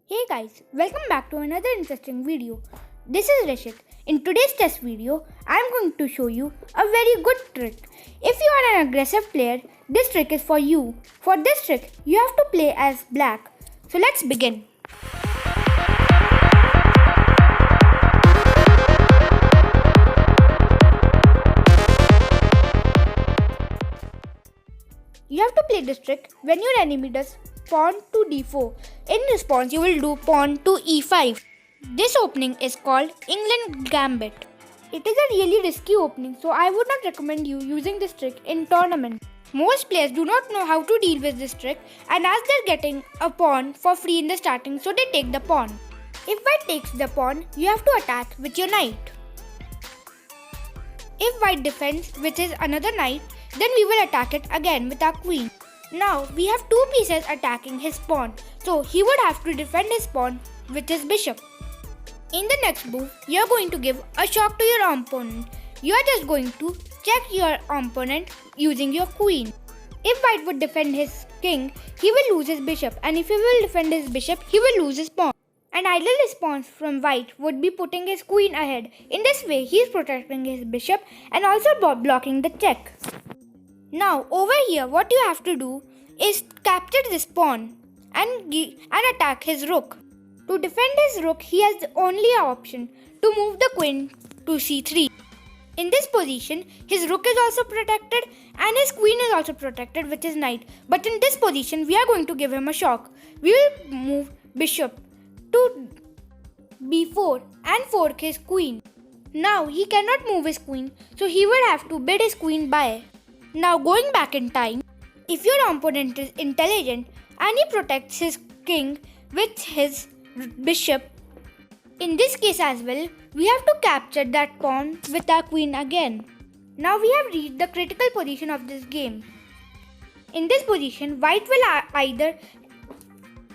Hey guys, welcome back to another interesting video. This is Rishit. In today's test video, I am going to show you a very good trick. If you are an aggressive player, this trick is for you. For this trick, you have to play as black. So let's begin. You have to play this trick when your enemy does pawn to d4. In response, you will do pawn to e5. This opening is called Englund Gambit. It is a really risky opening, so I would not recommend you using this trick in tournament. Most players do not know how to deal with this trick, and as they're getting a pawn for free in the starting, so they take the pawn. If white takes the pawn, you have to attack with your knight. If white defends, which is another knight, then we will attack it again with our queen. Now we have two pieces attacking his pawn, so he would have to defend his pawn with his bishop. In the next move, you are going to give a shock to your opponent. You are just going to check your opponent using your queen. If white would defend his king, he will lose his bishop, and if he will defend his bishop, he will lose his pawn. An ideal response from white would be putting his queen ahead. In this way, he is protecting his bishop and also blocking the check. Now over here, what you have to do is capture this pawn and attack his rook. To defend his rook, he has the only option to move the queen to c3. In this position, his rook is also protected and his queen is also protected with his knight. But in this position, we are going to give him a shock. We will move bishop to b4 and fork his queen. Now he cannot move his queen, so he would have to bid his queen bye. Now going back in time, if your opponent is intelligent and he protects his king with his bishop, in this case as well, we have to capture that pawn with our queen again. Now we have reached the critical position of this game. In this position, white will either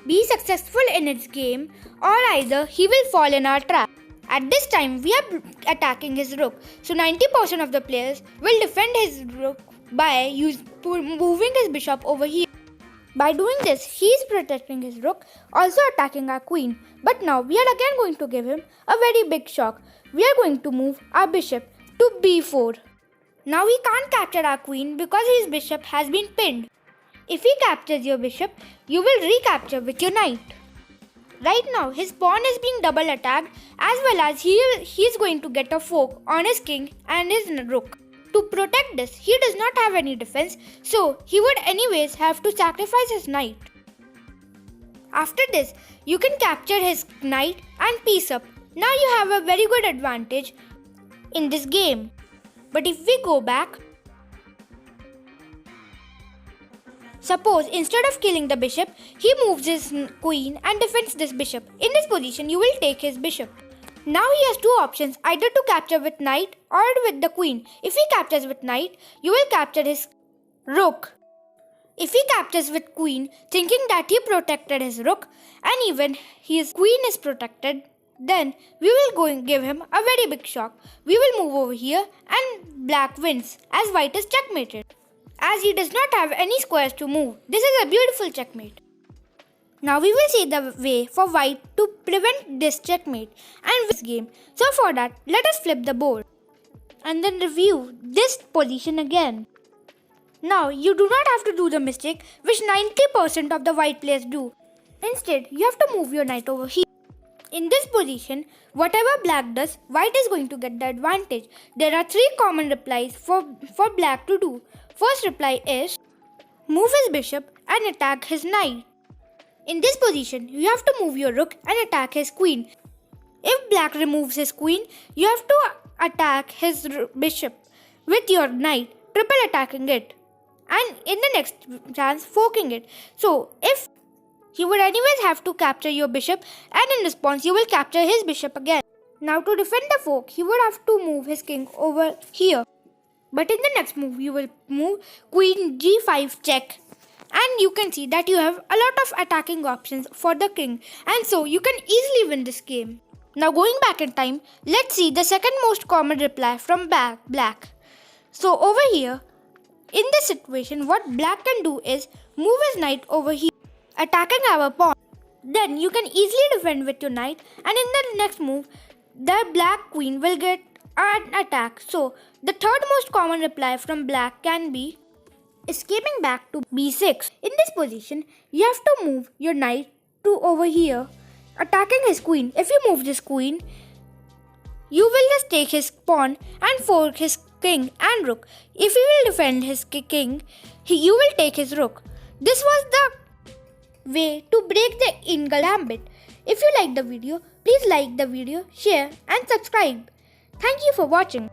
be successful in its game or either he will fall in our trap. At this time, we are attacking his rook, so 90% of the players will defend his rook by moving his bishop over here. By doing this, he is protecting his rook, also attacking our queen. But now we are again going to give him a very big shock. We are going to move our bishop to b4. Now he can't capture our queen because his bishop has been pinned. If he captures your bishop, you will recapture with your knight. Right now, his pawn is being double attacked, as well as he is going to get a fork on his king and his rook. To protect this, he does not have any defense, so he would anyways have to sacrifice his knight. After this, you can capture his knight and piece up. Now you have a very good advantage in this game. But if we go back, suppose instead of killing the bishop, he moves his queen and defends this bishop. In this position, you will take his bishop. Now he has two options, either to capture with knight or with the queen. If he captures with knight, you will capture his rook. If he captures with queen, thinking that he protected his rook and even his queen is protected, then we will give him a very big shock. We will move over here and black wins as white is checkmated. As he does not have any squares to move, this is a beautiful checkmate. Now we will see the way for white to prevent this checkmate and win this game. So for that, let us flip the board and then review this position again. Now you do not have to do the mistake which 90% of the white players do. Instead, you have to move your knight over here. In this position, whatever black does, white is going to get the advantage. There are three common replies for black to do. First reply is move his bishop and attack his knight. In this position, you have to move your rook and attack his queen. If black removes his queen, you have to attack his bishop with your knight, triple attacking it, and in the next chance, forking it. So, if he would anyways have to capture your bishop, and in response, you will capture his bishop again. Now, to defend the fork, he would have to move his king over here. But in the next move, you will move queen g5 check. And you can see that you have a lot of attacking options for the king, and so you can easily win this game. Now going back in time, let's see the second most common reply from black. So over here, in this situation, what black can do is move his knight over here, attacking our pawn. Then you can easily defend with your knight, and in the next move, the black queen will get an attack. So the third most common reply from black can be escaping back to b6. In this position, you have to move your knight to over here, attacking his queen. If you move this queen, you will just take his pawn and fork his king and rook. If you will defend his king, you will take his rook. This was the way to break the Englund Gambit. If you like the video, please like the video, share and subscribe. Thank you for watching.